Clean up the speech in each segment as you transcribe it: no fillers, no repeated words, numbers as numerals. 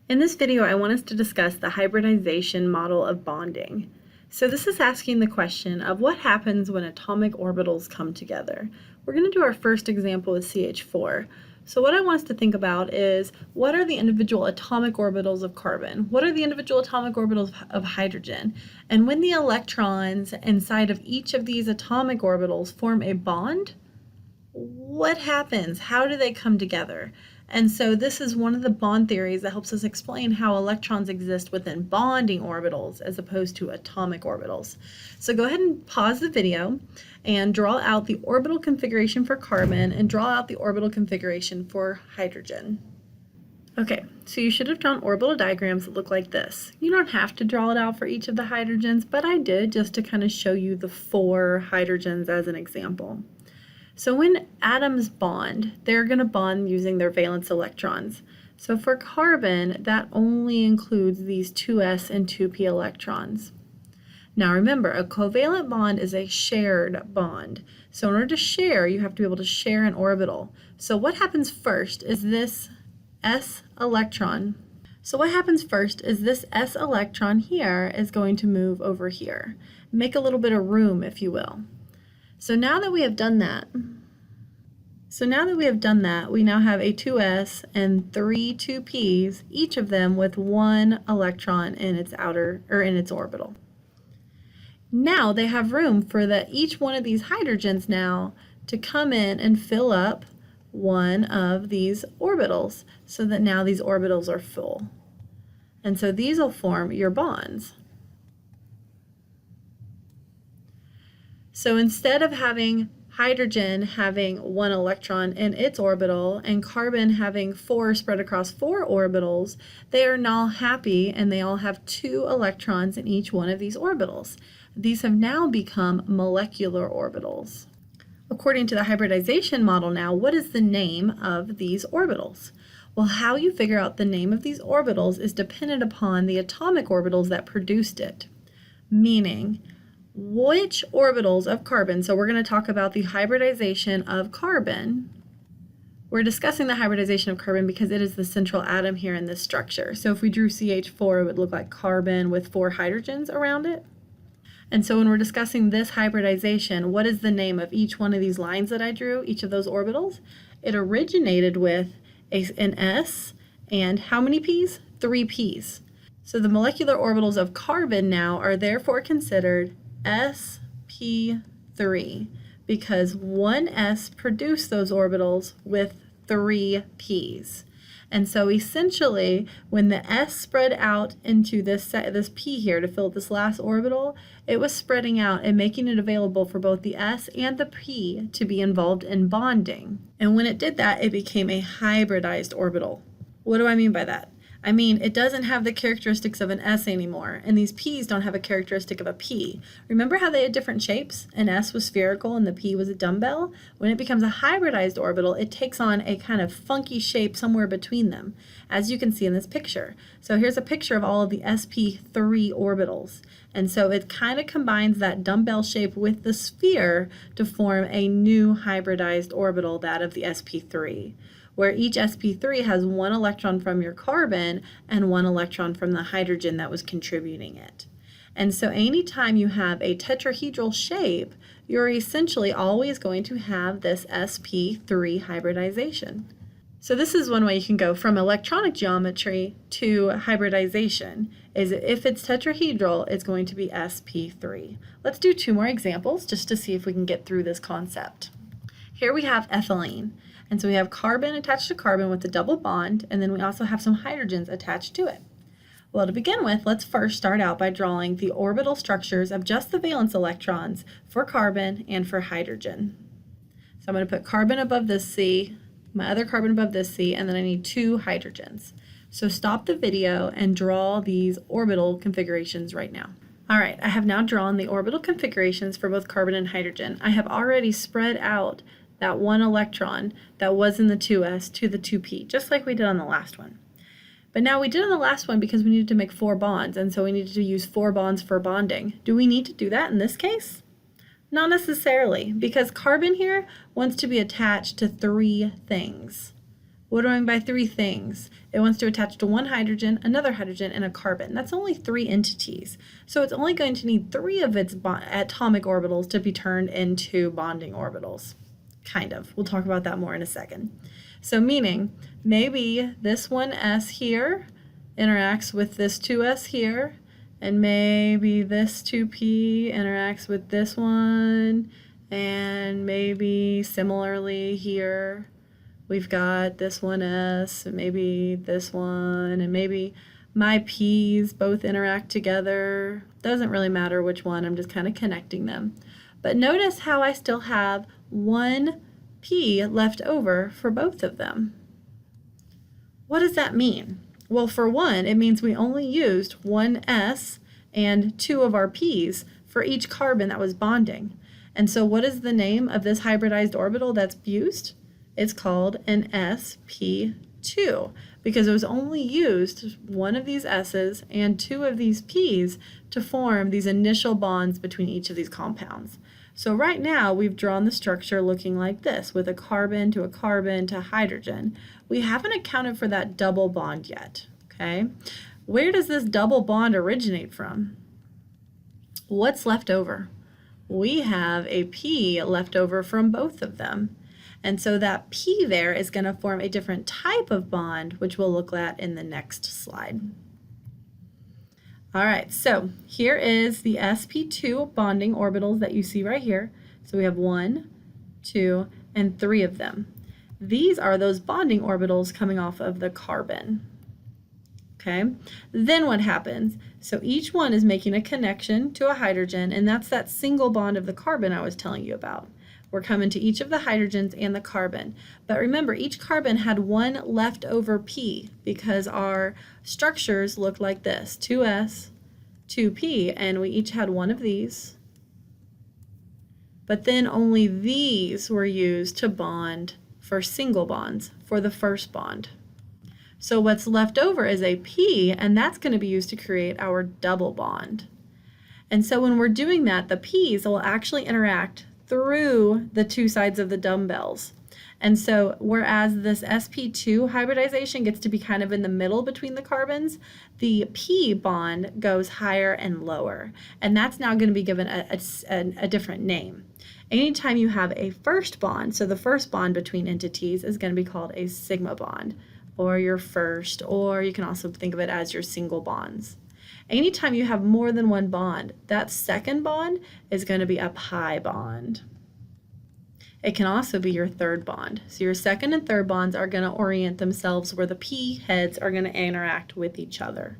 In this video, I want us to discuss the hybridization model of bonding. So this is asking the question of what happens when atomic orbitals come together. We're going to do our first example with CH4. So what I want us to think about is, what are the individual atomic orbitals of carbon? What are the individual atomic orbitals of hydrogen? And when the electrons inside of each of these atomic orbitals form a bond, what happens? How do they come together? And so this is one of the bond theories that helps us explain how electrons exist within bonding orbitals as opposed to atomic orbitals. So go ahead and pause the video and draw out the orbital configuration for carbon and draw out the orbital configuration for hydrogen. Okay, so you should have drawn orbital diagrams that look like this. You don't have to draw it out for each of the hydrogens, but I did just to kind of show you the 4 hydrogens as an example. So when atoms bond, they're going to bond using their valence electrons. So for carbon, that only includes these 2s and 2p electrons. Now remember, a covalent bond is a shared bond. So in order to share, you have to be able to share an orbital. So what happens first is this s electron. So what happens first is this s electron here is going to move over here. Make a little bit of room, if you will. So now that we have done that, we now have a 2s and 3 2p's, each of them with 1 electron in its orbital. Now they have room for each one of these hydrogens now to come in and fill up one of these orbitals, so that now these orbitals are full. And so these will form your bonds. So instead of having hydrogen having 1 electron in its orbital and carbon having 4 spread across 4 orbitals, they are now happy and they all have 2 electrons in each one of these orbitals. These have now become molecular orbitals. According to the hybridization model now, what is the name of these orbitals? Well, how you figure out the name of these orbitals is dependent upon the atomic orbitals that produced it. Meaning, which orbitals of carbon, so we're going to talk about the hybridization of carbon. We're discussing the hybridization of carbon because it is the central atom here in this structure. So if we drew CH4, it would look like carbon with 4 hydrogens around it. And so when we're discussing this hybridization, what is the name of each one of these lines that I drew, each of those orbitals? It originated with an s and how many p's? 3 p's. So the molecular orbitals of carbon now are therefore considered sp3 because 1s produced those orbitals with 3 p's. And so essentially, when the s spread out into this p here to fill this last orbital, it was spreading out and making it available for both the s and the p to be involved in bonding. And when it did that, it became a hybridized orbital. What do I mean by that? I mean, it doesn't have the characteristics of an S anymore, and these P's don't have a characteristic of a P. Remember how they had different shapes? An S was spherical and the P was a dumbbell? When it becomes a hybridized orbital, it takes on a kind of funky shape somewhere between them, as you can see in this picture. So here's a picture of all of the sp3 orbitals. And so it kind of combines that dumbbell shape with the sphere to form a new hybridized orbital, that of the sp3. Where each sp3 has 1 electron from your carbon and 1 electron from the hydrogen that was contributing it. And so anytime you have a tetrahedral shape, you're essentially always going to have this sp3 hybridization. So this is one way you can go from electronic geometry to hybridization, is if it's tetrahedral, it's going to be sp3. Let's do 2 more examples just to see if we can get through this concept. Here we have ethylene. And so we have carbon attached to carbon with a double bond, and then we also have some hydrogens attached to it. Well, to begin with, let's first start out by drawing the orbital structures of just the valence electrons for carbon and for hydrogen. So I'm going to put carbon above this C, my other carbon above this C, and then I need 2 hydrogens. So stop the video and draw these orbital configurations right now. All right, I have now drawn the orbital configurations for both carbon and hydrogen. I have already spread out that 1 electron that was in the 2s to the 2p, just like we did on the last one. But now we did on the last one because we needed to make 4 bonds, and so we needed to use 4 bonds for bonding. Do we need to do that in this case? Not necessarily, because carbon here wants to be attached to 3 things. What do I mean by three things? It wants to attach to one hydrogen, another hydrogen, and a carbon. That's only three entities. So it's only going to need three of its atomic orbitals to be turned into bonding orbitals. Kind of. We'll talk about that more in a second. So meaning, maybe this 1s here interacts with this 2s here, and maybe this 2p interacts with this one, and maybe similarly here we've got this 1s, and maybe this one, and maybe my p's both interact together. Doesn't really matter which one, I'm just kind of connecting them. But notice how I still have one p left over for both of them. What does that mean? Well, for one, it means we only used one s and two of our p's for each carbon that was bonding. And so what is the name of this hybridized orbital that's fused? It's called an sp2 because it was only used one of these s's and two of these p's to form these initial bonds between each of these compounds. So right now we've drawn the structure looking like this with a carbon to hydrogen. We haven't accounted for that double bond yet, okay? Where does this double bond originate from? What's left over? We have a P left over from both of them. And so that P there is going to form a different type of bond, which we'll look at in the next slide. All right, so here is the sp2 bonding orbitals that you see right here. So we have 1, 2, and 3 of them. These are those bonding orbitals coming off of the carbon. Okay, then what happens? So each one is making a connection to a hydrogen, and that's that single bond of the carbon I was telling you about. We're coming to each of the hydrogens and the carbon. But remember, each carbon had one leftover P because our structures looked like this, 2s, 2p, and we each had one of these. But then only these were used to bond for single bonds for the first bond. So what's left over is a P, and that's going to be used to create our double bond. And so when we're doing that, the P's will actually interact through the two sides of the dumbbells. And so whereas this sp2 hybridization gets to be kind of in the middle between the carbons, the P bond goes higher and lower. And that's now going to be given a different name. Anytime you have a first bond, so the first bond between entities is going to be called a sigma bond, or your first, or you can also think of it as your single bonds. Anytime you have more than one bond, that second bond is going to be a pi bond. It can also be your third bond. So your second and third bonds are going to orient themselves where the P heads are going to interact with each other.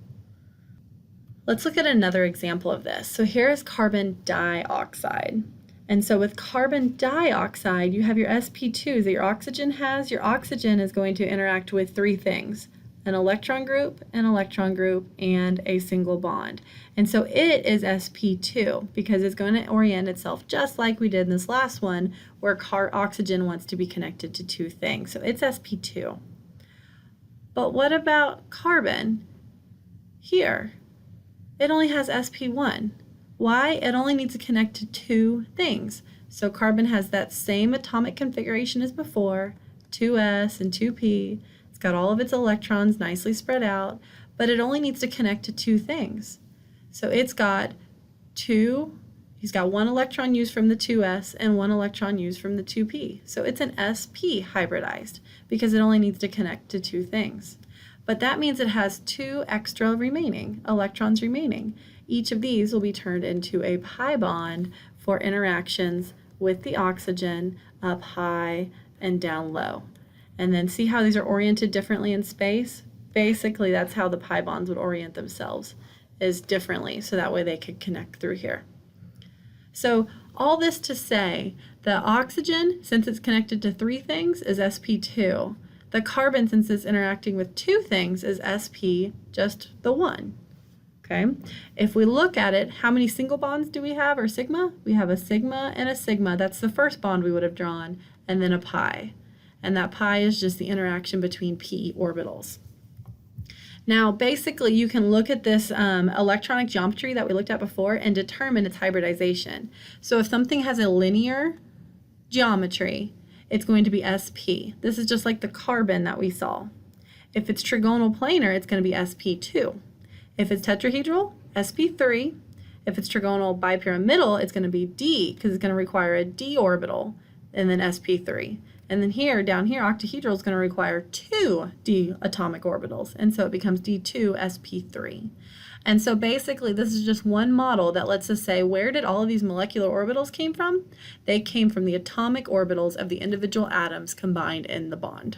Let's look at another example of this. So here is carbon dioxide. And so with carbon dioxide, you have your sp2s that your oxygen has. Your oxygen is going to interact with three things: an electron group, and a single bond. And so it is sp2 because it's going to orient itself just like we did in this last one where oxygen wants to be connected to two things. So it's sp2. But what about carbon? Here, it only has sp1. Why? It only needs to connect to two things. So carbon has that same atomic configuration as before, 2s and 2p. It's got all of its electrons nicely spread out, but it only needs to connect to two things. So he's got one electron used from the 2s and one electron used from the 2p. So it's an sp hybridized because it only needs to connect to two things. But that means it has two extra electrons remaining. Each of these will be turned into a pi bond for interactions with the oxygen up high and down low. And then see how these are oriented differently in space? Basically, that's how the pi bonds would orient themselves, is differently, so that way they could connect through here. So all this to say, the oxygen, since it's connected to three things, is sp2. The carbon, since it's interacting with two things, is sp, just the one. Okay, if we look at it, how many single bonds do we have, or sigma? We have a sigma and a sigma. That's the first bond we would have drawn, and then a pi. And that pi is just the interaction between p orbitals. Now, basically, you can look at this electronic geometry that we looked at before and determine its hybridization. So if something has a linear geometry, it's going to be sp. This is just like the carbon that we saw. If it's trigonal planar, it's going to be sp2. If it's tetrahedral, sp3. If it's trigonal bipyramidal, it's going to be D, because it's going to require a d orbital, and then sp3. And then here, down here, octahedral is going to require 2 d atomic orbitals, and so it becomes d2 sp3. And so basically, this is just one model that lets us say, where did all of these molecular orbitals came from? They came from the atomic orbitals of the individual atoms combined in the bond.